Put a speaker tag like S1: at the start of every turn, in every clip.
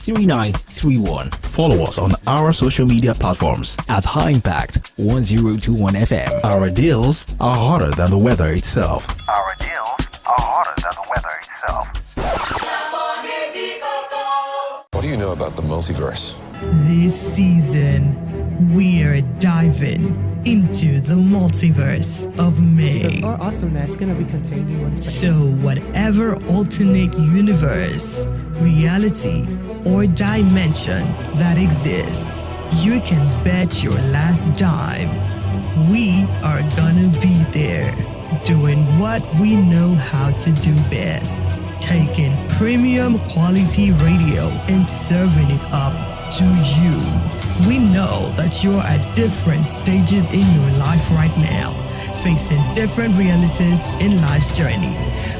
S1: 3931. Follow us on our social media platforms at High Impact 1021 FM. Our deals are hotter than the weather itself.
S2: Our deals are hotter than the weather itself.
S3: What do you know about the multiverse?
S4: This season, we're diving into the multiverse of May.
S5: Because our awesomeness gonna be contained in one space.
S4: So whatever alternate universe, reality, or dimension that exists, you can bet your last dime we are gonna be there, doing what we know how to do best, taking premium quality radio and serving it up to you. We know that you're at different stages in your life right now, facing different realities in life's journey.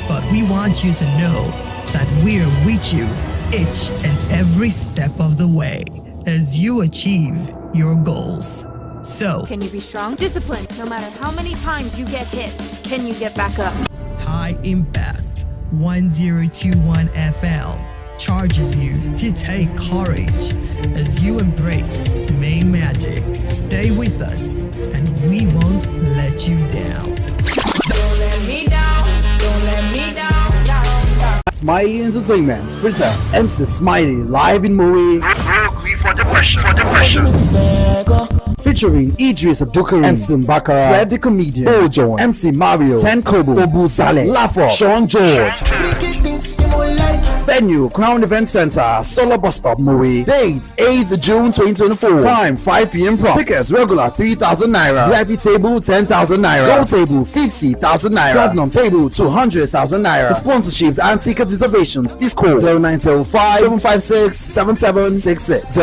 S4: But we want you to know that we're with you each and every step of the way as you achieve your goals. So,
S6: can you be strong, disciplined, no matter how many times you get hit? Can you get back up?
S4: High Impact 1021 FM charges you to take courage as you embrace May magic. Stay with us and we won't let you down.
S6: Don't let me down, don't let me down, down.
S7: Smiley Entertainment presents MC Smiley live in Moe
S2: For depression.
S7: featuring Idris Abdulkarim, MC Bakara, Fred the Comedian, Bojo, MC Mario, Ten Kobo, Obu Saleh, Lafo, Sean George. Venue, Crown Event Center, Solar Bus Stop, Moe. Date, 8th June 2024. Time, 5 p.m. prompt. Tickets, regular 3,000 Naira. VIP table, 10,000 Naira. Gold table, 50,000 Naira. Platinum table, 200,000 Naira. For sponsorships and ticket reservations, please call 0905-756-7766.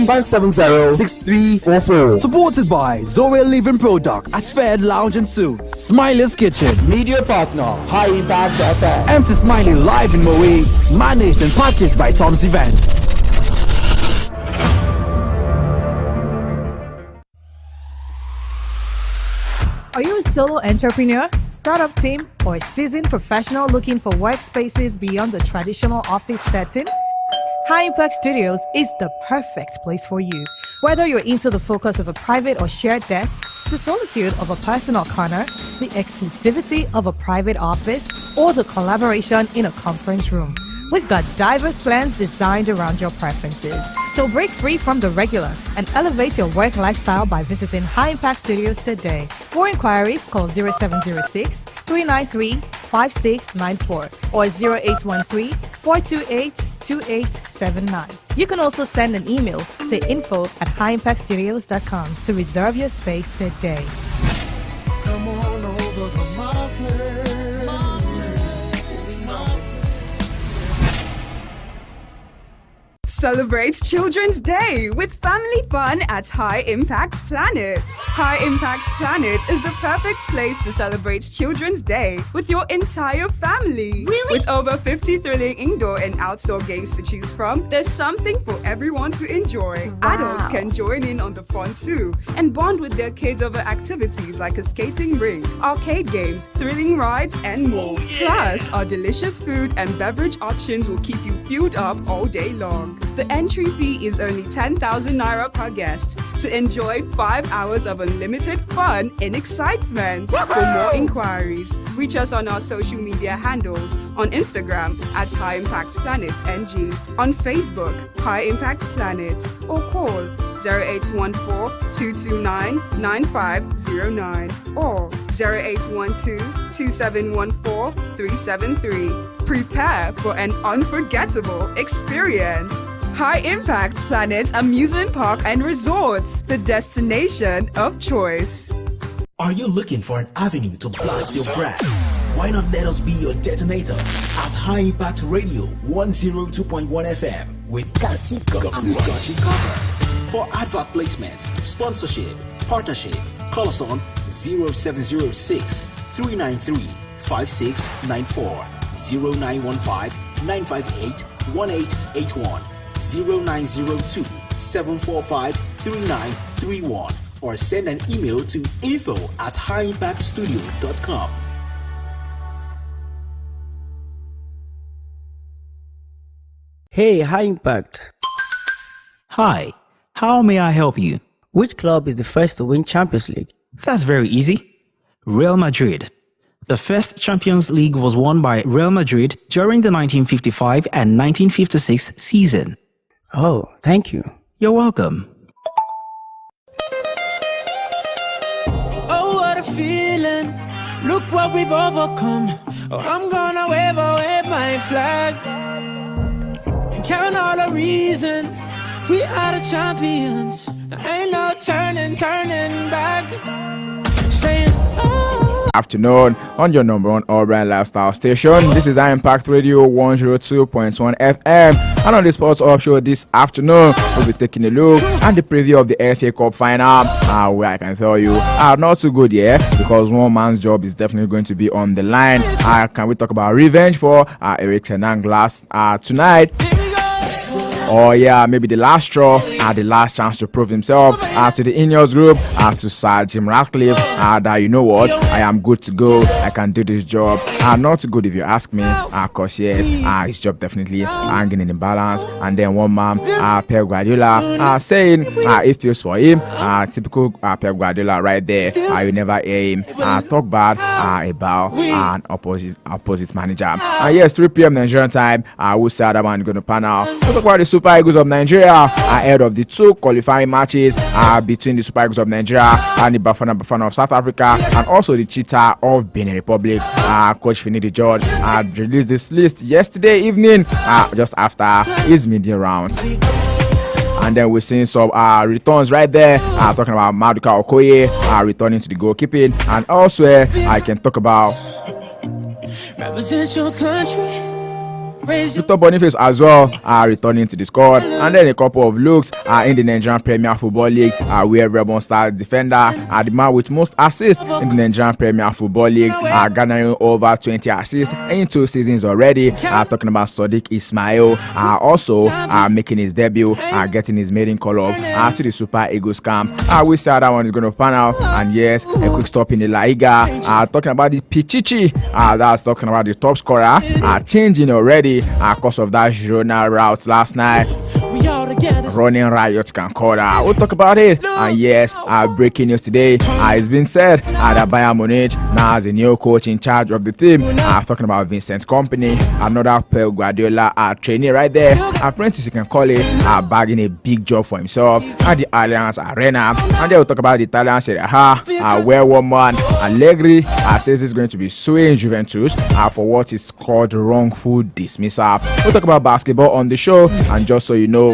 S7: 0913-570-6344. Supported by Zoe Living Product at Fed Lounge and Suits, Smiley's Kitchen, Media Partner, High Impact FM, MC Smiley live in Moe, managed and packaged by Tom's Events.
S8: Are you a solo entrepreneur, startup team, or a seasoned professional looking for workspaces beyond the traditional office setting? High Impact Studios is the perfect place for you. Whether you're into the focus of a private or shared desk, the solitude of a personal corner, the exclusivity of a private office, or the collaboration in a conference room, we've got diverse plans designed around your preferences. So break free from the regular and elevate your work lifestyle by visiting High Impact Studios today. For inquiries, call 0706-393-5694 or 0813-428-2879. You can also send an email to info@highimpactstudios.com to reserve your space today.
S9: Come on over to my place.
S10: Celebrate Children's Day with family fun at High Impact Planet. High Impact Planet is the perfect place to celebrate Children's Day with your entire family.
S6: Really?
S10: With over 50 thrilling indoor and outdoor games to choose from, there's something for everyone to enjoy.
S6: Wow.
S10: Adults can join in on the fun too and bond with their kids over activities like a skating rink, arcade games, thrilling rides, and more. Plus, our delicious food and beverage options will keep you fueled up all day long. The entry fee is only 10,000 Naira per guest to enjoy 5 hours of unlimited fun and excitement. For more inquiries, reach us on our social media handles on Instagram at High Impact Planet NG, on Facebook, High Impact Planet, or call 0814-229-9509 or 0812-2714-373. Prepare for an unforgettable experience. High Impact Planet Amusement Park and Resorts, the destination of choice.
S1: Are you looking for an avenue to blast your brand? Why not let us be your detonator at High Impact Radio 102.1 FM with Got You Covered. For advert placement, sponsorship, partnership, call us on 0706 393 5694, 0915 958 1881, 0902 745 3931, or send an email to info@highimpactstudio.com.
S11: Hey, High Impact.
S1: Hi, how may I help you?
S11: Which club is the first to win Champions League?
S1: That's very easy. Real Madrid. The first Champions League was won by Real Madrid during the 1955 and 1956 season.
S11: Oh, thank you.
S1: You're welcome.
S9: Oh, what a feeling. Look what we've overcome. Oh, I'm gonna wave my flag. And count all the reasons. We are the champions. There ain't no turning back. Saying,
S12: Afternoon on your number one urban lifestyle station. This is Impact Radio 102.1 FM, and on the Sports Up Show this afternoon, we'll be taking a look at the preview of the FA Cup final, where I can tell you not too good here because one man's job is definitely going to be on the line. Can we talk about revenge for Eric Ten Hag tonight? Or maybe the last straw, the last chance to prove himself to the Ineos group, to Sir Jim Ratcliffe, that you know what, I am good to go, I can do this job. Not too good if you ask me, cause yes, his job definitely hanging in the balance. And then one man, Pep Guardiola, saying it feels for him, typical Pep Guardiola right there. You never hear him talk bad about an opposite manager. And yes, 3 p.m. Nigerian time, we'll see how that man going to pan out. We'll talk about the Super Eagles of Nigeria ahead of the 2 qualifying matches between the Super Eagles of Nigeria and the Bafana of South Africa, and also the Cheetah of Benin Republic. Coach Finidi George released this list yesterday evening just after his media round. And then we're seeing some returns right there. Talking about Maduka Okoye returning to the goalkeeping, and elsewhere I can talk about
S9: represent your country.
S12: Victor Boniface as well returning to the squad, and then a couple of looks in the Nigerian Premier Football League, where Rebel Star defender, the man with most assists in the Nigerian Premier Football League, garnering over 20 assists in 2 seasons already. Talking about Sadiq Ismail, also making his debut, getting his maiden call-up to the Super Eagles camp. We see how that one is going to pan out. And yes, a quick stop in the La Liga, talking about the Pichichi, that's talking about the top scorer, changing already because of that Girona route last night. Running riot can call that. We'll talk about it. And yes, breaking news today. It's been said that Bayern Munich now has a new coach in charge of the team. Talking about Vincent Kompany, another Pep Guardiola trainee right there. Apprentice, you can call it, bagging a big job for himself at the Allianz Arena. And then we'll talk about the Italian Serie A, where one man, Allegri, says he's going to be suing Juventus for what is called wrongful dismissal. We'll talk about basketball on the show, and just so you know,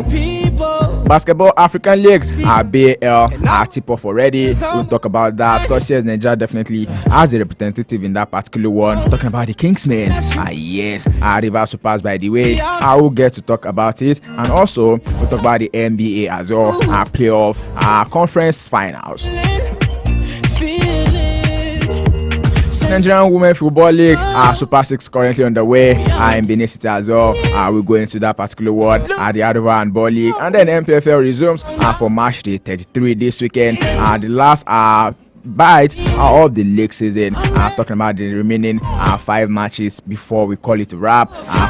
S12: Basketball African Leagues BAL tip-off already. We'll talk about that because yes, Nigeria definitely has a representative in that particular one. Talking about the Kingsmen, yes, Rivers Supers, by the way. I will get to talk about it, and also we'll talk about the NBA as well, playoff conference finals. Nigerian Women Football League Super 6 currently underway in Benin City as well. We'll go into that particular one at the Adova and Ball League, and then MPFL resumes for match day 33 this weekend. The last bite of the league season. Talking about the remaining 5 matches before we call it a wrap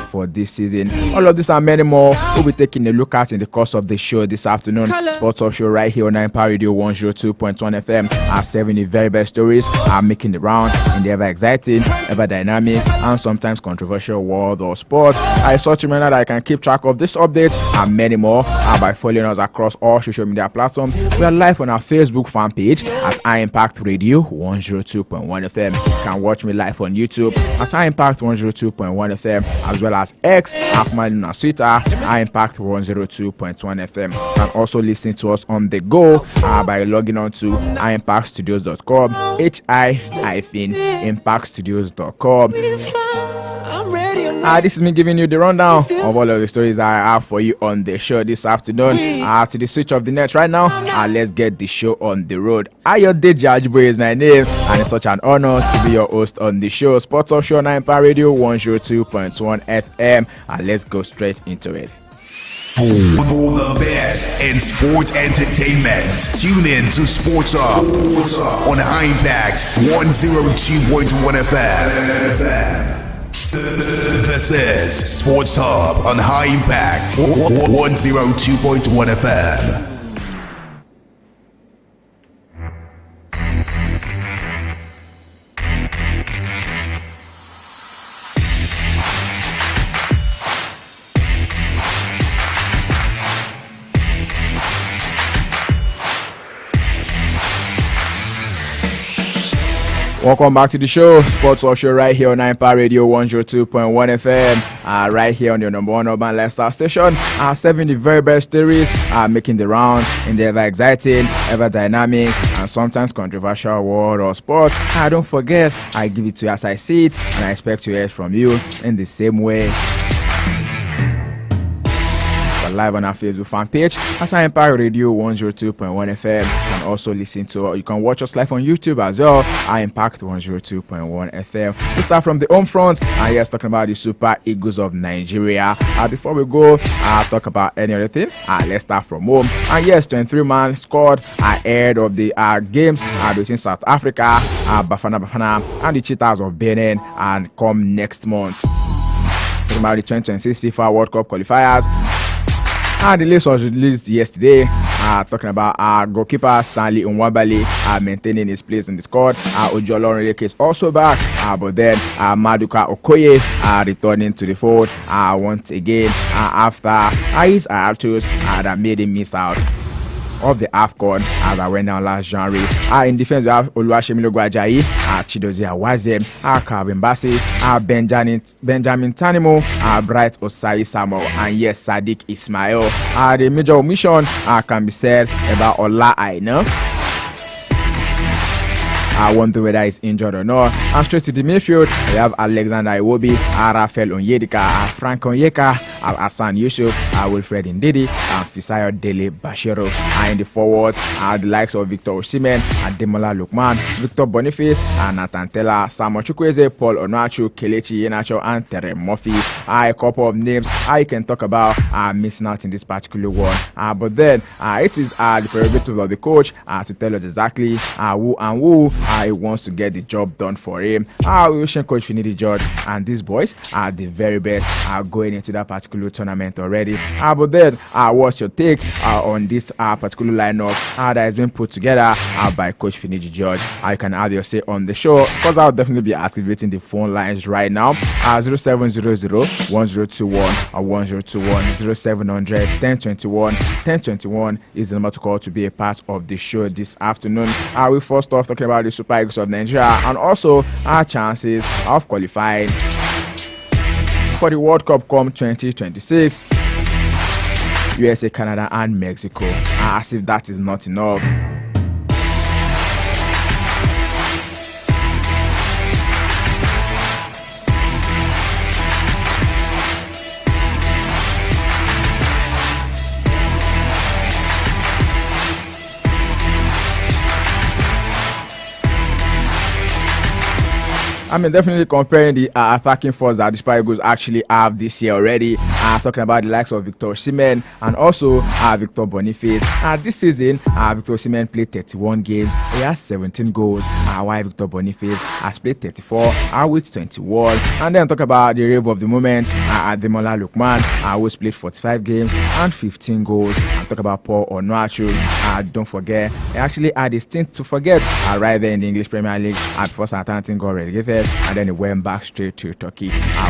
S12: for this season. All of this and many more we'll be taking a look at in the course of the show this afternoon. Sports Talk Show right here on Impact Radio 102.1 FM. 7 very best stories making the round in the ever exciting, ever dynamic, and sometimes controversial world of sports. I sought to remember that I can keep track of this update and many more by following us across all social media platforms. We are live on our Facebook fan page at Impact Radio 102.1 FM. You can watch me live on YouTube at Impact 102.1 FM, as well as X, formerly known as Twitter, Impact 102.1 FM. You can also listen to us on the go by logging on to impactstudios.com, hi-impactstudios.com. This is me giving you the rundown of all of the stories I have for you on the show this afternoon. To the switch of the net right now, let's get the show on the road. Ayodeji Ajiboye is my name, and it's such an honor to be your host on the show. Sports Talk Show on Impact Radio 102.1 FM. Let's go straight into it.
S2: For the best in sports entertainment, tune in to Sports Up on Impact 102.1 FM. This is Sports Hub on High Impact 102.1 FM.
S12: Welcome back to the show, Sports Offshore, right here on Impact Radio 102.1 FM, right here on your number one urban lifestyle station. Serving the very best stories, making the round in the ever exciting, ever dynamic, and sometimes controversial world of sports. Don't forget, I give it to you as I see it, and I expect to hear from you in the same way. Live on our Facebook fan page at Impact Radio 102.1 FM. You can also listen to, you can watch us live on YouTube as well. Impact 102.1 FM. We start from the home front, and yes, talking about the Super Eagles of Nigeria. Before we go, talk about any other thing, let's start from home. And yes, 23-man squad ahead of the games between South Africa, Bafana, and the Cheetahs of Benin, and come next month. Talking about the 2026 FIFA World Cup qualifiers. The list was released yesterday, talking about goalkeeper Stanley Nwabali maintaining his place in the squad. Ojo Olorunleke is also back, but then Maduka Okoye returning to the fold once again after his hiatus that made him miss out of the AFCON as I went down last January. In defense, we have Oluwasemi Ajayi, Chidozie Awaziem, Calvin Bassey, Benjamin Tanimo, Bright Osai Samuel, and yes, Sadiq Ismail. The major omission can be said about Ola Aina. I wonder whether he's injured or not. And straight to the midfield, we have Alexander Iwobi, Rafael Onyedika, Frank Onyeka, Al-Hassan Yusuf, Wilfred Ndidi, and Fisayo Dele Bashiro. And in the forwards, the likes of Victor Osimhen, Ademola Lookman, Victor Boniface, Nathan Tella, Samuel Chukwueze, Paul Onuachu, Kelechi Iheanacho, and Tere Murphy. A couple of names I can talk about missing out in this particular one. But then it is the prerogative of the coach to tell us exactly who and who he wants to get the job done for him. We wish Coach Finidi George and these boys are the very best going into that particular tournament already. But then what's your take on this particular lineup that has been put together by Coach Finidi George? You can have your say on the show, because I'll definitely be activating the phone lines right now. 0700-1021 or 1021 0700 1021 1021 is the number to call to be a part of the show this afternoon. We first off talking about the Super Eagles of Nigeria and also our chances of qualifying for the World Cup come 2026. USA, Canada, and Mexico. As if that is not enough, I mean, definitely comparing the attacking force that the Super Eagles actually have this year already. Talking about the likes of Victor Osimhen and also Victor Boniface. This season, Victor Osimhen played 31 games. He has 17 goals. While Victor Boniface has played 34 with 21. And then talk about the rave of the moment, Ademola Lookman, who's played 45 games and 15 goals. And talk about Paul Onuachu. Don't forget, he actually had his stint to forget right there in the English Premier League before Southampton got relegated. And then he went back straight to Turkey,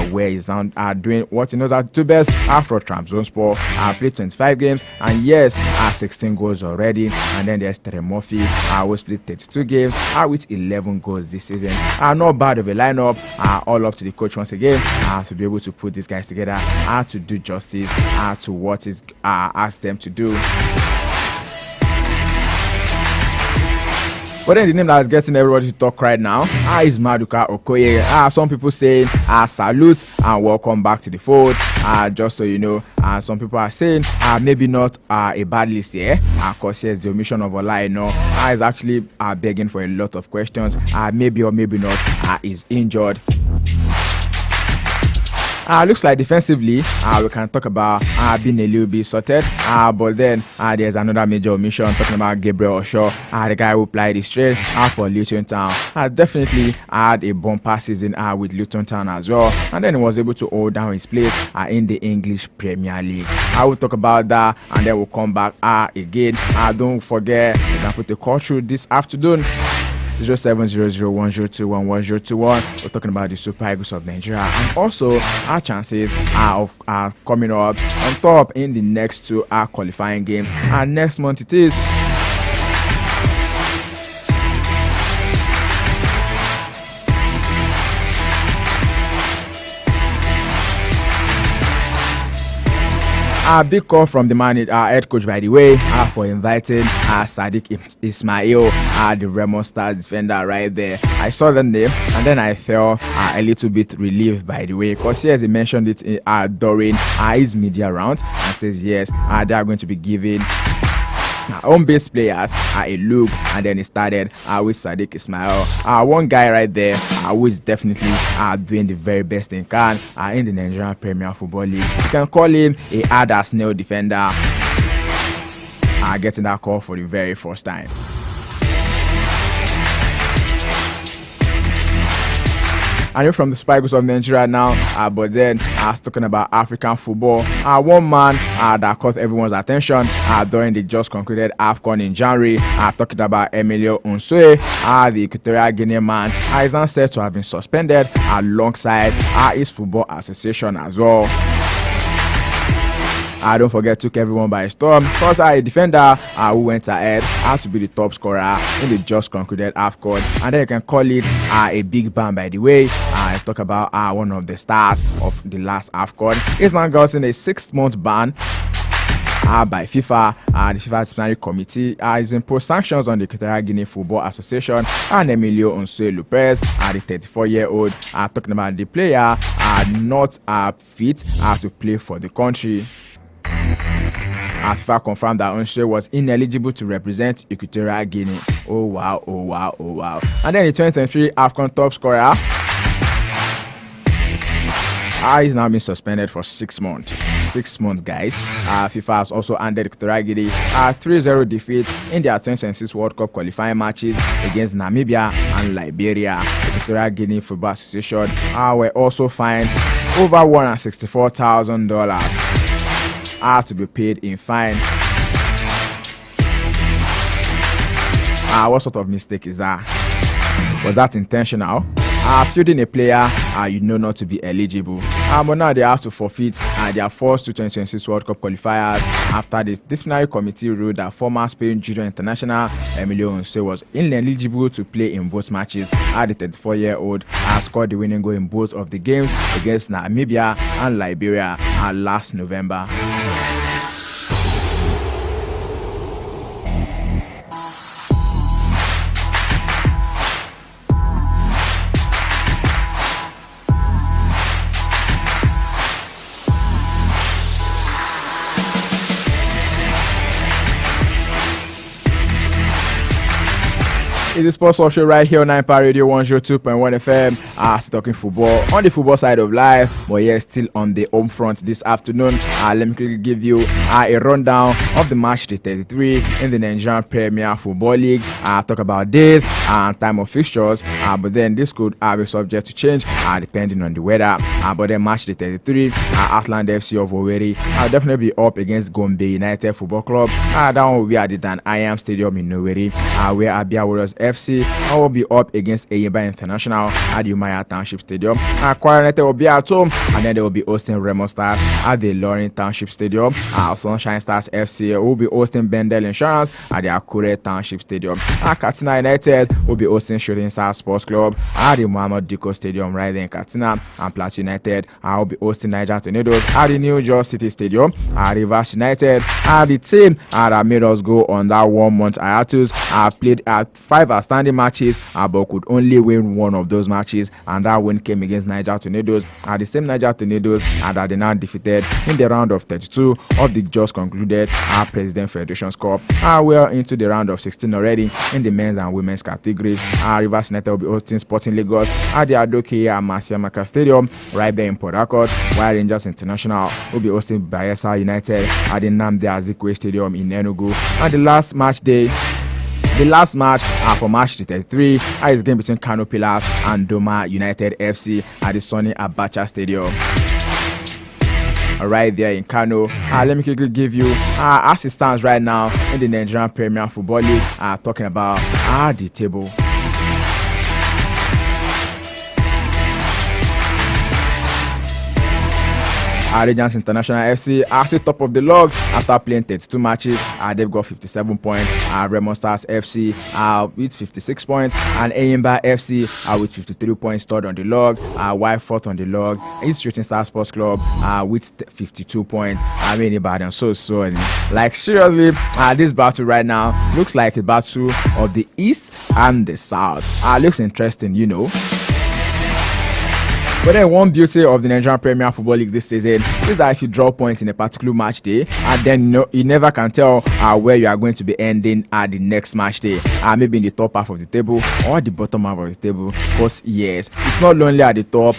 S12: where he's now doing what he knows how to do best. After Trabzonspor, played 25 games, and yes, 16 goals already. And then there's Tere Murphy, who's played 32 games with 11 goals this season. Not bad of a lineup. All up to the coach once again to be able to put these guys together to do justice to what is asked them to do. But then the name that is getting everybody to talk right now is Maduka Okoye. Some people say salute and welcome back to the fold. Just so you know, some people are saying maybe not a bad list here, because yes, the omission of Olaino is actually begging for a lot of questions. Maybe or maybe not is injured. Looks like defensively, we can talk about being a little bit sorted. But then there's another major omission, talking about Gabriel Osho, the guy who played the straight for Luton Town. Definitely had a bumper season with Luton Town as well, and then he was able to hold down his place in the English Premier League. I will talk about that, and then we'll come back again. Don't forget, you can put a call through this afternoon. 070010211021. We're talking about the Super Eagles of Nigeria, and also our chances are coming up on top in the next two qualifying games. And next month it is. A big call from the head coach, by the way, for inviting Sadiq Ismail, the Remo Stars defender right there. I saw the name and then I felt a little bit relieved, by the way, because yes, he mentioned it during his media round and says yes, they are going to be giving home-based players a look, and then he started with Sadiq Ismail, one guy right there who is definitely doing the very best he can in the Nigerian Premier Football League. You can call him a hard as nail defender, getting that call for the very first time. I know from the Super Eagles of Nigeria now, but then I was talking about African football. One man that caught everyone's attention during the just concluded AFCON in January, talking about Emilio Nsue, the Equatorial Guinea man, is now said to have been suspended alongside his football association as well. Don't forget, took everyone by storm because a defender who went ahead had to be the top scorer in the just concluded AFCON, and then you can call it a big ban, by the way. I talk about one of the stars of the last AFCON. He's now gotten a 6-month ban by FIFA. The FIFA disciplinary committee is imposed sanctions on the Equatorial Guinea Football Association and Emilio Nsue Lopez, the 34-year-old, talking about the player not fit to play for the country. FIFA confirmed that Nsue was ineligible to represent Equatorial Guinea. Oh wow. And then the 2023 AFCON top scorer, he's now been suspended for 6 months. 6 months, guys. FIFA has also handed Equatorial Guinea 3-0 defeat in their 2026 World Cup qualifying matches against Namibia and Liberia. Equatorial Guinea Football Association were also fined over $164,000 to be paid in fine. What sort of mistake is that? Was that intentional? Fielding a player you know not to be eligible, but now they have to forfeit their first 2026 World Cup qualifiers after the disciplinary committee ruled that former Spain junior international Emilio Nsue was ineligible to play in both matches. The 34-year-old scored the winning goal in both of the games against Namibia and Liberia last November. It's the Sports Talk Show right here on 9 Radio 102.1 FM. Still talking football on the football side of life, but yeah, still on the home front this afternoon. Let me quickly give you a rundown of the match day 33 in the Nigerian Premier Football League. Talk about days and time of fixtures, but then this could be subject to change depending on the weather. But then match day 33, Atlanta FC of Owerri definitely be up against Gombe United Football Club. That one will be at the Dan Ayam Stadium in Owerri, where Abia Warriors FC will be up against Eyimba International at the Umaya Township Stadium. Kwara United will be at home, and then they will be hosting Remo Stars at the Lorin Township Stadium. Sunshine Stars FC will be hosting Bendel Insurance at the Akure Township Stadium. Katsina United will be hosting Shooting Stars Sports Club at the Muhammad Diko Stadium right there in Katsina. And Plateau United will be hosting Niger Tornadoes at the New York City Stadium. Rivers United, the team that made us go on that 1 month hiatus, played at 5 outstanding matches, but could only win one of those matches, and that win came against Niger Tornadoes. The same Niger Tornadoes that they now defeated in the round of 32 of the just concluded President Federations Cup. We are into the round of 16 already in the men's and women's categories. Rivers United will be hosting Sporting Lagos at the Adoke Amasiamaka Stadium right there in Port Harcourt, while Rangers International will be hosting Bayelsa United at the Nnamdi Azikiwe Stadium in Enugu. And the last match for March 33 is game between Kano Pillars and Doma United FC at the Sonny Abacha Stadium. Right there in Kano. Let me quickly give you as it stands right now in the Nigerian Premier Football League, talking about the table. Rangers International FC are still top of the log after playing 32 matches. They've got 57 points. Remo Stars FC with 56 points, and Eyimba FC with 53 points, third on the log. While fourth on the log is Shooting Star Sports Club with 52 points. I mean, Ibadan, so like seriously, this battle right now looks like a battle of the East and the South. Looks interesting, you know. But then one beauty of the Nigerian Premier Football League this season is that if you draw points in a particular match day, and then you never can tell where you are going to be ending at the next match day. Maybe in the top half of the table or the bottom half of the table. Because yes, it's not only at the top,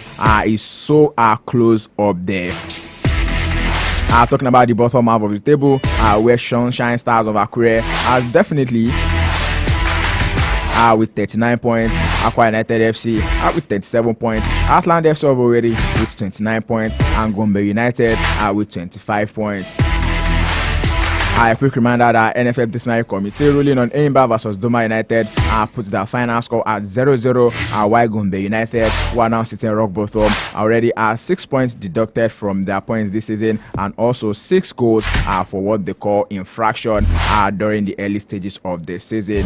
S12: it's so close up there. Talking about the bottom half of the table, where Sunshine Stars of Akure has definitely with 39 points, Akwa United FC with 37 points, Atland FC of Owerri with 29 points, and Gombe United with 25 points. A quick reminder that NFF Disciplinary Committee ruling on Eyimba versus Doma United puts the final score at 0-0, while Gombe United, who are now sitting rock bottom, already are 6 points deducted from their points this season, and also 6 goals for what they call infraction during the early stages of the season.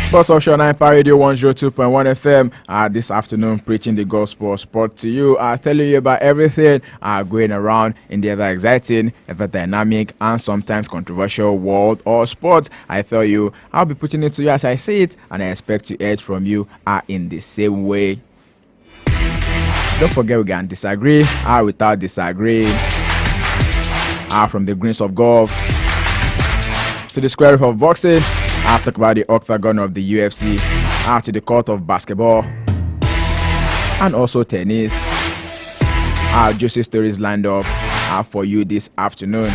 S12: Sports Offshore 9 Power Radio 102.1 FM this afternoon, preaching the gospel of sport to you, telling you about everything going around in the ever exciting, ever dynamic, and sometimes controversial world of sports. I tell you, I'll be putting it to you as I see it, and I expect to hear from you in the same way. Don't forget, we can disagree without disagreeing. From the greens of golf to the square root of boxing, I'll talk about the octagon of the UFC, to the court of basketball, and also tennis. Juicy stories lined up for you this afternoon.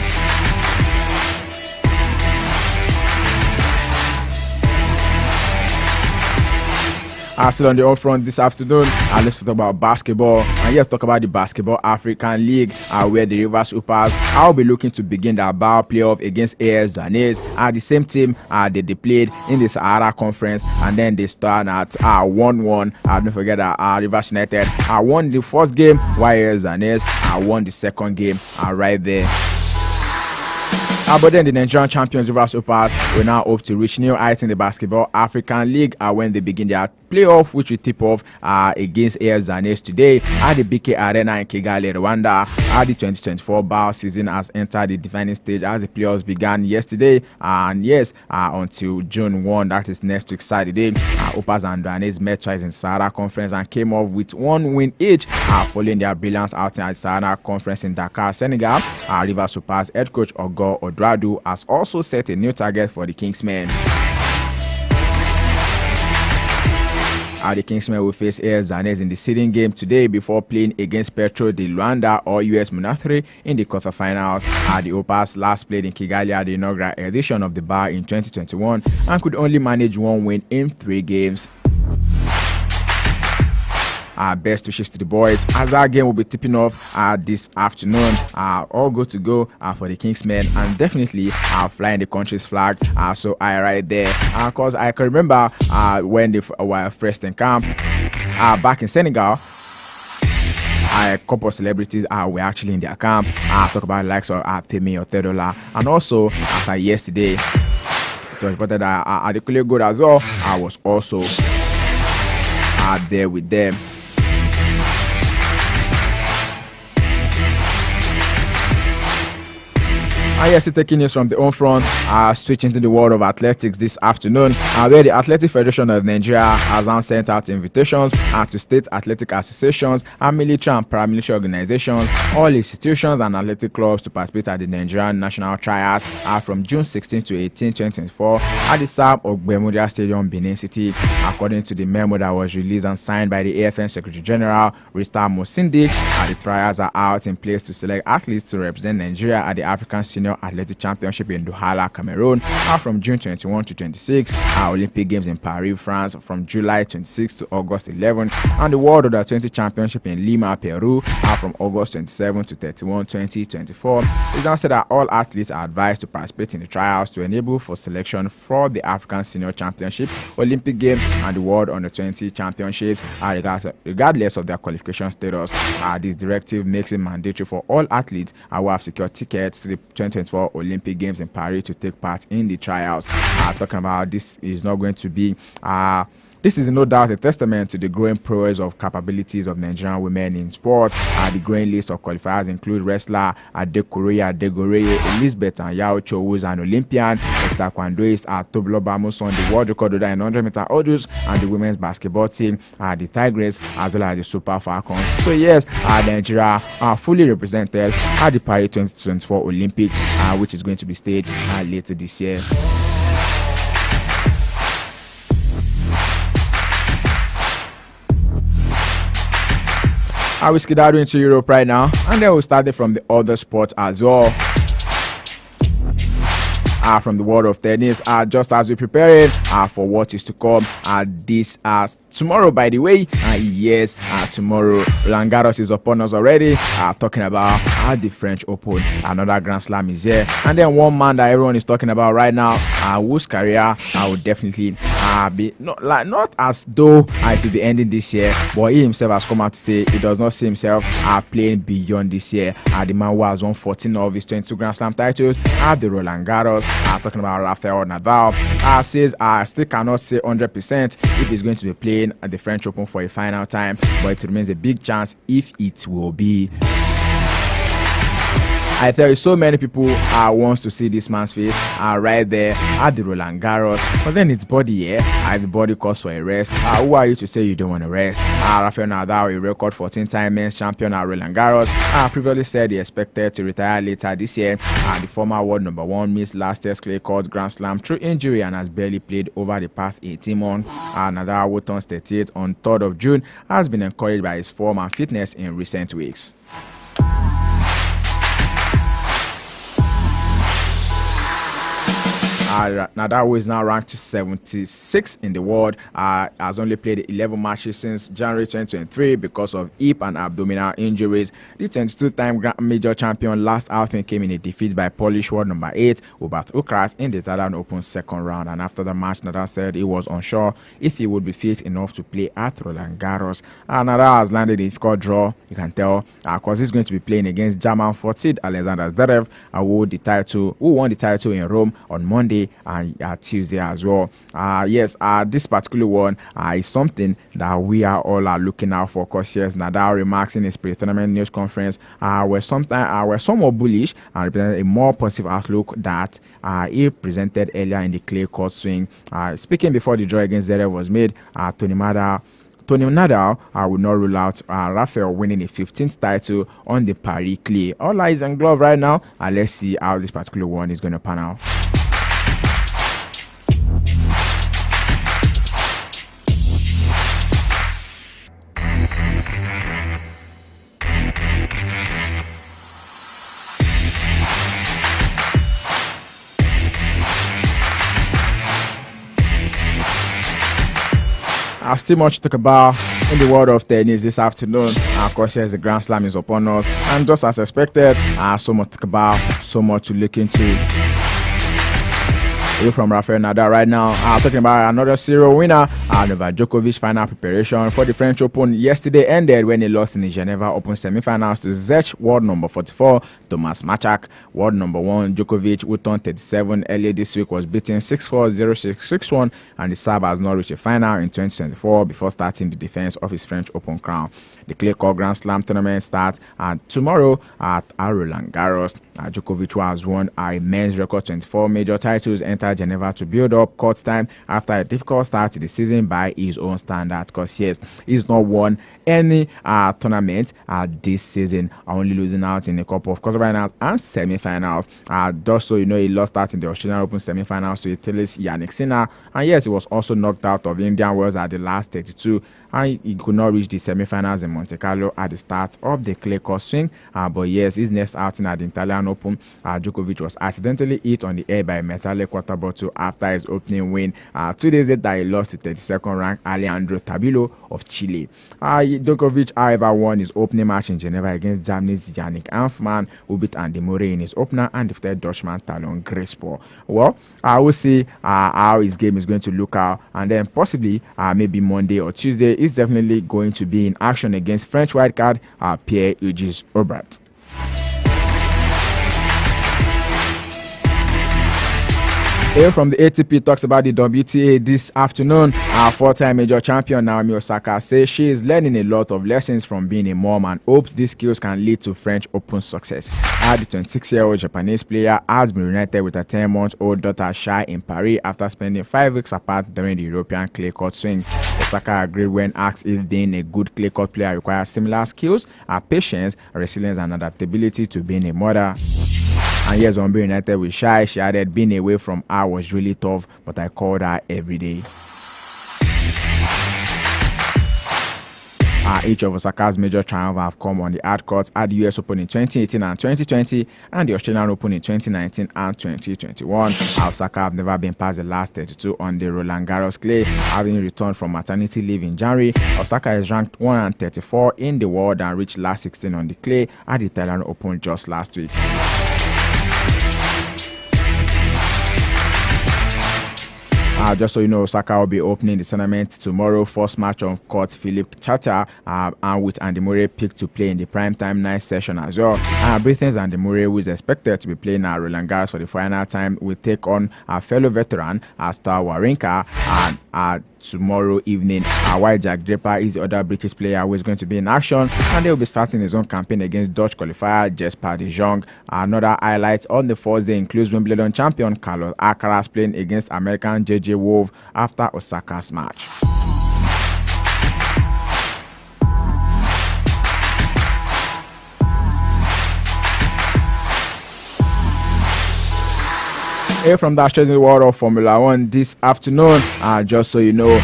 S12: Still on the up front this afternoon, let's talk about basketball. And let's talk about the Basketball African League, where the Rivers Hoopers will be looking to begin their BAL playoff against AS Zanez. The same team they played in the Sahara Conference, and then they start at 1-1. Don't forget that Rivers United won the first game, while AS Zanez won the second game right there. But then the Nigerian champions Rivers Hoopers will now hope to reach new heights in the Basketball African League when they begin their playoff, which will tip off against AS Zanez today at the BK Arena in Kigali, Rwanda. The 2024 BAL season has entered the defining stage as the playoffs began yesterday, and yes, until June 1, that is next week Saturday. Hoopers and Zanez met twice in Sahara Conference and came off with 1 win each, following their brilliant outing at Sahara Conference in Dakar, Senegal. Rivers Hoopers head coach Ogo Odradu has also set a new target for the Kingsmen. The Kingsmen will face AS Zanez in the seeding game today before playing against Petro de Luanda or US Monastir in the quarterfinals. The Hoopers last played in Kigali at the inaugural edition of the BAL in 2021 and could only manage 1 win in 3 games. Best wishes to the boys as that game will be tipping off this afternoon. All good to go for the Kingsmen, and definitely flying the country's flag. So I right there, because I can remember when they were first in camp back in Senegal. a couple of celebrities were actually in their camp. Talk about the likes of Femi Otedola, and also as of yesterday, it was reported that Adekunle Gold as well was also there with them. And yes, taking news from the home front, switching to the world of athletics this afternoon, where the Athletic Federation of Nigeria has now sent out invitations to state athletic associations and military and paramilitary organizations, all institutions and athletic clubs to participate at the Nigerian National Trials from June 16 to 18, 2024 at the Sam Ogbemudia Stadium, Benin City. According to the memo that was released and signed by the AFN Secretary General, Rista Mosindi, the trials are out in place to select athletes to represent Nigeria at the African Senior Athletic Championship in Douala, Cameroon, from June 21 to 26, Olympic Games in Paris, France, from July 26 to August 11, and the World Under 20 Championship in Lima, Peru, from August 27 to 31, 2024. It's now said that all athletes are advised to participate in the trials to enable for selection for the African Senior Championship, Olympic Games, and the World Under 20 Championships, regardless of their qualification status. This directive makes it mandatory for all athletes who have secured tickets to the 2024 Olympic Games in Paris to take part in the trials. Talking about this is not going to be this is no doubt a testament to the growing prowess of capabilities of Nigerian women in sport. The growing list of qualifiers include wrestler Adekunle Adegoreye, Elizabeth Anyao Chowuz, an Olympian, taekwondoist Tobloba Muson, the world record holder in 100-meter hurdles, and the women's basketball team, the Tigers, as well as the Super Falcons. So yes, Nigeria are fully represented at the Paris 2024 Olympics, which is going to be staged later this year. I will skedaddle into Europe right now, and then we'll start it from the other sports as well. From the world of tennis, just as we prepare for what is to come this tomorrow, by the way. Yes, tomorrow Roland Garros is upon us already. Talking about the French Open, another Grand Slam is here, and then one man that everyone is talking about right now, whose career would definitely be not as though it will be ending this year, but he himself has come out to say he does not see himself playing beyond this year. The man who has won 14 of his 22 Grand Slam titles at the Roland Garros, talking about Rafael Nadal, says still cannot say 100% if he's going to be playing at the French Open for a final time, but it remains a big chance if it will be. There is so many people wants to see this man's face right there at the Roland Garros, but then it's body here. The body calls for a rest. Who are you to say you don't want to rest? Rafael Nadal, a record 14-time men's champion at Roland Garros, previously said he expected to retire later this year. The former world number one missed last year's clay court Grand Slam through injury and has barely played over the past 18 months. Nadal, who turns 38 on 3rd of June, has been encouraged by his form and fitness in recent weeks. Nadal, who is now ranked 76 in the world, has only played 11 matches since January 2023 because of hip and abdominal injuries. The 22-time major champion last outing came in a defeat by Polish world number 8 Hubert Hurkacz in the Italian Open second round. And after the match, Nadal said he was unsure if he would be fit enough to play at Roland Garros. Nadal has landed a difficult draw, you can tell, because he's going to be playing against German 14th Alexander Zverev, who won the title in Rome on Monday and Tuesday as well. Yes, this particular one is something that we are all looking out for, because yes, Nadal remarks in his pre-tournament news conference were somewhat bullish and represented a more positive outlook that he presented earlier in the clay court swing. Speaking before the draw against Zverev was made, Tony Nadal will not rule out Rafael winning a 15th title on the Paris clay. All eyes on glove right now, let's see how this particular one is going to pan out. Still much to talk about in the world of tennis this afternoon. Of course, yes, the Grand Slam is upon us, and just as expected, so much to talk about, so much to look into. Away from Rafael Nadal right now. Talking about another serial winner. Novak Djokovic final preparation for the French Open yesterday ended when he lost in the Geneva Open semi-finals to Czech world number 44 Thomas Machak. World number 1 Djokovic, who turned 37 earlier this week, was beaten 6-4, 0-6, 6-1, and the Serb has not reached a final in 2024 before starting the defense of his French Open crown. The clay court Grand Slam tournament starts tomorrow at Roland Garros. Djokovic, who has won a men's record 24 major titles, entered Geneva to build up court time after a difficult start to the season by his own standards. Because yes, he's not won any tournament this season, only losing out in a couple of quarterfinals and semi-finals. Just so you know, he lost out in the Australian Open semi-finals to Italy's Yannick Sinner, and yes, he was also knocked out of Indian Wells at the last 32, and he could not reach the semi-finals in Monte Carlo at the start of the clay court swing. But yes, his next outing at the Italian Open, Djokovic was accidentally hit on the air by a metallic water bottle after his opening win. 2 days later, he lost to 32nd ranked Alejandro Tabilo of Chile. Djokovic, however, won his opening match in Geneva against Germany's Yannick Hanfmann, who beat Andy Murray in his opener and defeated Dutchman Talon Grespor. Well, I will see how his game is going to look out, and then possibly maybe Monday or Tuesday is definitely going to be in action against French wildcard Pierre-Hugues Herbert. Here from the ATP talks about the WTA this afternoon. Our four-time major champion Naomi Osaka says she is learning a lot of lessons from being a mom and hopes these skills can lead to French Open success. The 26-year-old Japanese player has been reunited with her 10-month-old daughter Shai in Paris after spending 5 weeks apart during the European clay court swing. Osaka agreed when asked if being a good clay court player requires similar skills, patience, resilience, and adaptability to being a mother. And yes, when being united with Shai, she added, being away from her was really tough, but I called her every day. Each of Osaka's major triumphs have come on the hard courts at the US Open in 2018 and 2020 and the Australian Open in 2019 and 2021. Osaka have never been past the last 32 on the Roland Garros clay. Having returned from maternity leave in January, Osaka is ranked 134 in the world and reached last 16 on the clay at the Italian Open just last week. Just so you know, Osaka will be opening the tournament tomorrow. First match on court, Philippe Chacha, and with Andy Murray picked to play in the primetime night session as well. Britain's Andy Murray, who is expected to be playing at Roland Garros for the final time, will take on our fellow veteran, Stan Wawrinka, tomorrow evening. While Jack Draper is the other British player who is going to be in action, and they will be starting his own campaign against Dutch qualifier Jesper de Jong. Another highlight on the first day includes Wimbledon champion Carlos Alcaraz playing against American JJ Wolf after Osaka's match. Here from the Australian world of Formula 1 this afternoon, just so you know,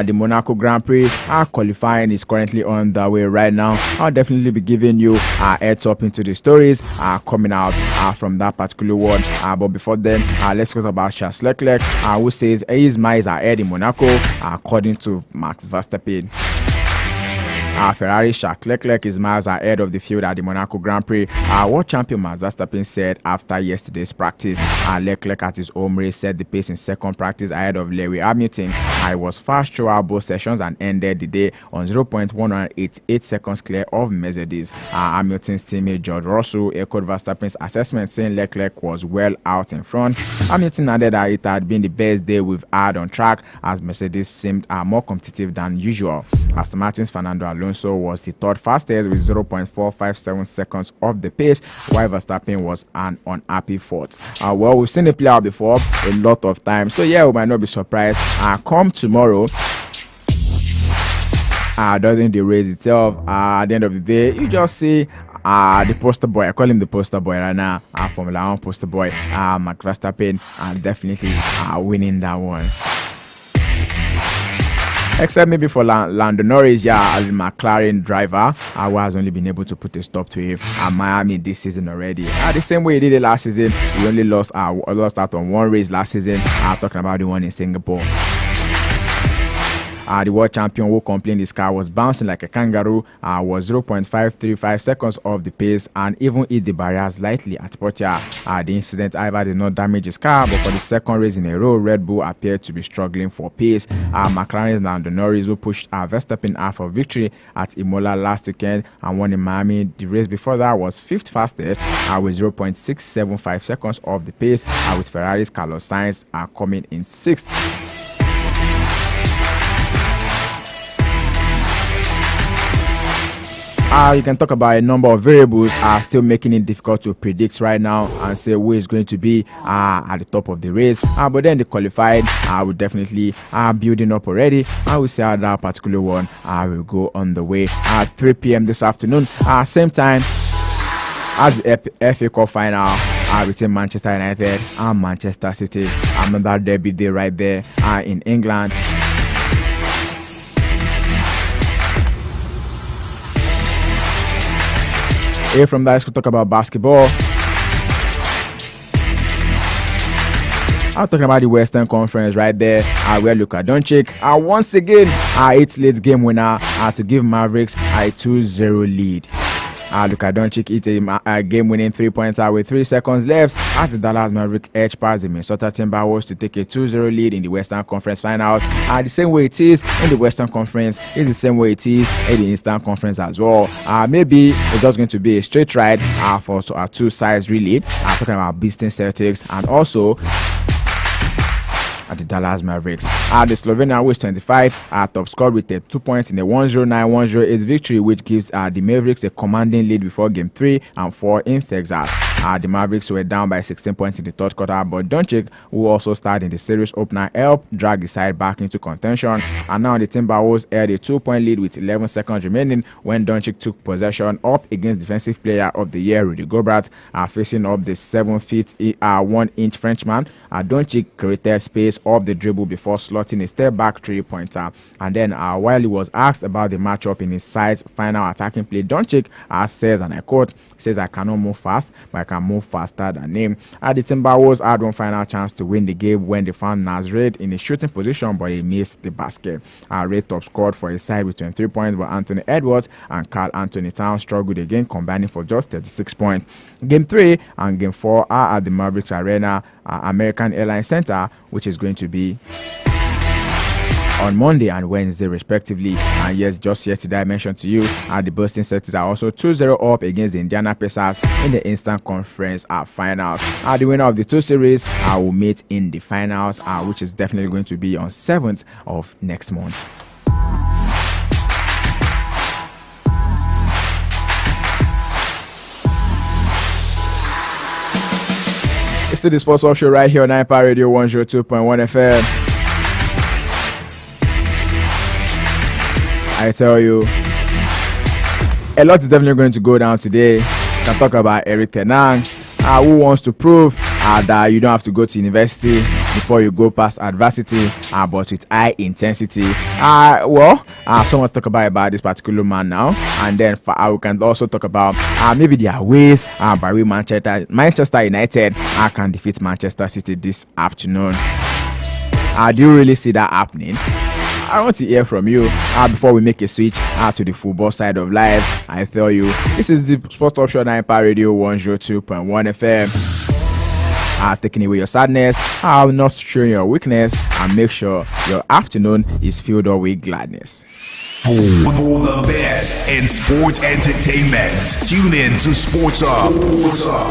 S12: the Monaco Grand Prix qualifying is currently on the way right now. I'll definitely be giving you a heads up into the stories coming out from that particular one. But before then, let's talk about Charles Leclerc, who says his miles are ahead in Monaco, according to Max Verstappen. Ferrari Charles Leclerc is miles ahead of the field at the Monaco Grand Prix. World champion Max Verstappen said after yesterday's practice, Leclerc at his home race set the pace in second practice ahead of Lewis Hamilton. I was fast throughout both sessions and ended the day on 0.188 seconds clear of Mercedes. Hamilton's teammate George Russell echoed Verstappen's assessment, saying Leclerc was well out in front. Hamilton added that it had been the best day we've had on track, as Mercedes seemed more competitive than usual. Aston Martin's Fernando Alonso was the third fastest with 0.457 seconds off the pace, while Verstappen was an unhappy fourth. Well, we've seen it play out before a lot of times, so yeah, we might not be surprised. Come tomorrow, during the race itself, at the end of the day, you just see the poster boy. I call him the poster boy right now. Formula 1 poster boy, Max Verstappen, definitely winning that one. Except maybe for Lando Norris, as a McLaren driver, who has only been able to put a stop to him at Miami this season already. The same way he did it last season. He only lost out on one race last season. Talking about the one in Singapore. The world champion who complained his car was bouncing like a kangaroo was 0.535 seconds off the pace and even hit the barriers lightly at Portia. The incident, however, did not damage his car, but for the second race in a row, Red Bull appeared to be struggling for pace. McLaren's Lando Norris, who pushed Verstappen out for victory at Imola last weekend and won in Miami. The race before that was fifth fastest with 0.675 seconds off the pace, with Ferrari's Carlos Sainz coming in sixth. You can talk about a number of variables still making it difficult to predict right now and say who is going to be at the top of the race. But then the qualified will definitely building up already, and we'll see how that particular one will go on the way at 3 p.m. this afternoon. Same time as the FA Cup final between Manchester United and Manchester City. Another derby day right there in England. Here from that, let's talk about basketball. I'm talking about the Western Conference right there, where Luka Doncic once again its late game winner to give Mavericks a 2-0 lead. Luka Doncic hit a game-winning 3-pointer with 3 seconds left as the Dallas Mavericks edge past the Minnesota Timberwolves to take a 2-0 lead in the Western Conference Finals. The same way it is in the Western Conference is the same way it is in the Eastern Conference as well. Maybe it's just going to be a straight ride for two sides really. Talking about Boston Celtics and also at the Dallas Mavericks. The Slovenian, who is 25, top scored with 2 points in a 109-108 victory, which gives the Mavericks a commanding lead before Game 3 and 4 in Texas. The Mavericks were down by 16 points in the third quarter, but Doncic, who also started in the series opener, helped drag the side back into contention. And now the Timberwolves held a 2-point lead with 11 seconds remaining when Doncic took possession up against Defensive Player of the Year Rudy Gobert, facing up the 7 feet 1-inch Frenchman. Doncic created space off the dribble before slotting a step back 3-pointer. And then while he was asked about the matchup in his side's final attacking play, Doncic says, and I quote, says, "I cannot move fast, but I can move faster than him." The Timberwolves had one final chance to win the game when they found Naz Reid in a shooting position, but he missed the basket. Reid top scored for his side with 23 points, but Anthony Edwards and Karl Anthony Towns struggled again, combining for just 36 points. Game 3 and Game 4 are at the Mavericks Arena, American Airlines Center, which is going to be on Monday and Wednesday respectively. And yes, just yesterday I mentioned to you the Boston Celtics are also 2-0 up against the Indiana Pacers in the Eastern Conference finals. The winner of the two series will meet in the finals, which is definitely going to be on 7th of next month. It's still the Sports Talk Show right here on Empire Radio 102.1 FM. I tell you, a lot is definitely going to go down today. We can talk about Eric Ten Hag, who wants to prove that you don't have to go to university before you go past adversity, but with high intensity. Someone talk about this particular man now, and then we can also talk about maybe their ways by which Manchester United can defeat Manchester City this afternoon. Do you really see that happening? I want to hear from you before we make a switch to the football side of life. I tell you, this is the Sports Talk Show on Empire Radio 102.1 FM. Taking away your sadness, not showing your weakness, and make sure your afternoon is filled up with gladness.
S2: For the best in sports entertainment, tune in to Sports Hub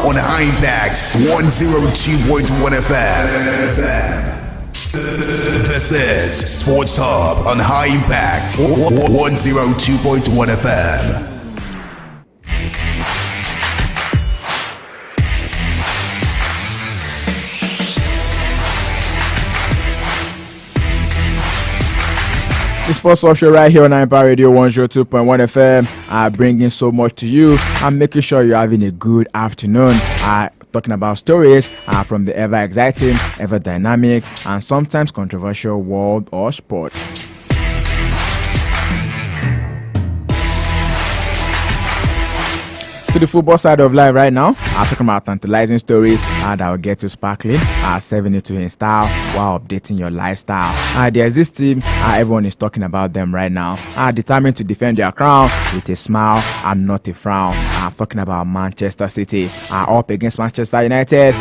S2: on High Impact 102.1 FM. This is Sports Hub on High Impact 102.1 FM. The Sports Talk Show right here on Empire Radio 102.1 FM, bringing so much to you and making sure you're having a good afternoon. Talking about stories from the ever exciting, ever dynamic, and sometimes controversial world of sport. to the football side of life right now. I'm talking about tantalizing stories that will get you sparkling, serving you to in style while updating your lifestyle. There's this team, everyone is talking about them right now, determined to defend their crown with a smile and not a frown. I'm talking about Manchester City, up against Manchester United.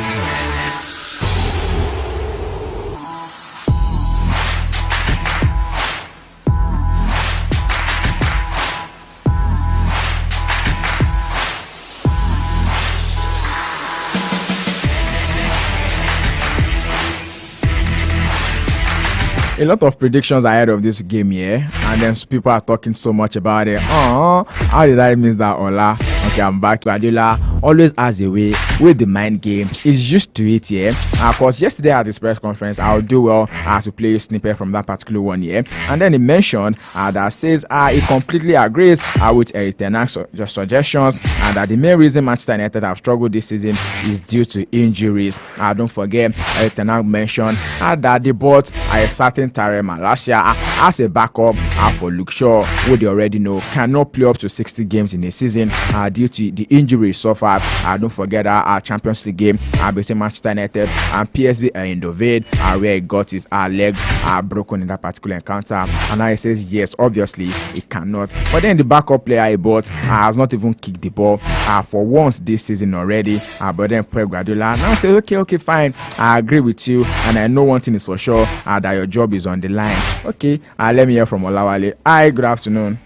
S2: A lot of predictions ahead of this game here, and then people are talking so much about it. How did I miss that, Ola? Okay, I'm back. Guardiola always has a way with the mind games. He's used to it here. Of course, yesterday at his press conference, I'll do well to play a snippet from that particular one here. And then he mentioned that says he completely agrees with Erik ten Hag's suggestions, and that the main reason Manchester United have struggled this season is due to injuries. Don't forget, Erik ten Hag mentioned that they bought a certain Tyrell Malacia as a backup for Luke Shaw, who they already know cannot play up to 60 games in a season due to the injuries suffered. Don't forget our Champions League game between Manchester United and PSV Eindhoven, where he got his leg broken in that particular encounter. And now he says yes, obviously he cannot. But then the backup player he bought has not even kicked the ball for once this season already. But then Pep Guardiola now says, okay, fine, I agree with you, and I know one thing is for sure, that your job is on the line. Okay, let me hear from Olawale. Hi, good afternoon.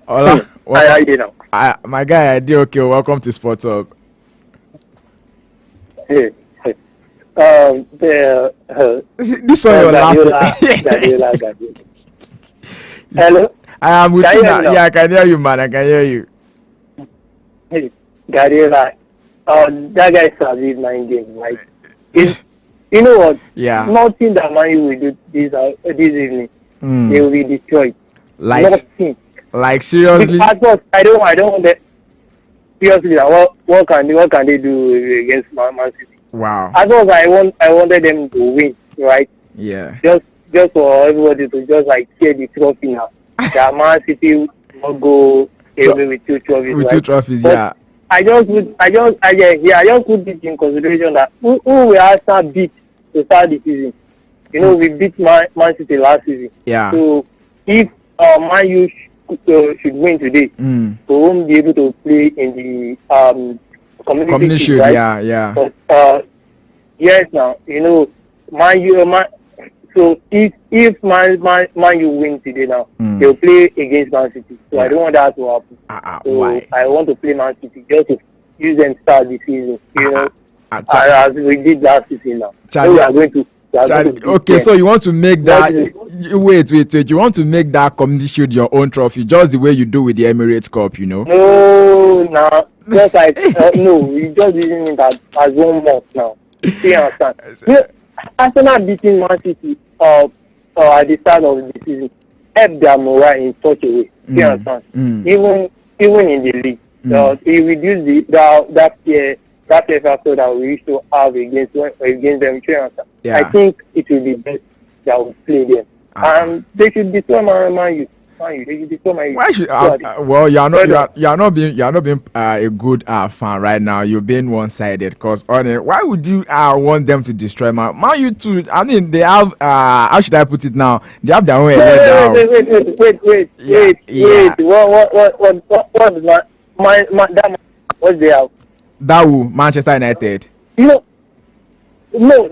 S2: Ola,
S13: how you doing now?
S2: My guy, I did okay. Welcome to Sports Hub.
S13: Hey.
S2: This one you're laughing.
S13: Guardiola. Hello?
S2: I am with you now. Yeah, I can hear you, man. I can hear you.
S13: Hey, Guardiola. That guy started his mind game. Like, you know what?
S2: Yeah.
S13: Nothing that Man U will do this evening. They will be destroyed. Nothing.
S2: Like seriously?
S13: I don't want that. Seriously, what can they do against Man City?
S2: Wow.
S13: As long as I wanted them to win, right?
S2: Yeah.
S13: Just for everybody to just like share the trophy now. That Man City will go away with 2 trophies.
S2: With
S13: right?
S2: 2 trophies,
S13: but
S2: yeah.
S13: I just put this in consideration that who will Arsenal beat to start the season? You know, we beat Man City last season.
S2: Yeah.
S13: So if Man U should win today, we won't be able to play in the community shield, right?
S2: Yeah.
S13: But yes, now you know Man U. So if Man U win today now, they'll play against Man City. So I don't want that to happen. So
S2: why?
S13: I want to play Man City just to use them start the season. You know, as we did last season now. So we are going to.
S2: Okay, so you want to make that wait, you want to make that community shield your own trophy, just the way you do with the Emirates Cup, you know?
S13: No, just like no, we just using it as 1 month now. You understand? Arsenal beating Man City at the start of the season helped their morale in such a way. You understand? Even in the league, it reduced that play factor that we used to have against them. Yeah. I think it will be best that we play them, and they should destroy Man U. They should destroy Man U.
S2: Why should? Well, you are not being a good fan right now. You're being one-sided. Because why would you want them to destroy Man U too? I mean, they have how should I put it now? They have their own
S13: Wait. What is that? What they have?
S2: That will Manchester United.
S13: No,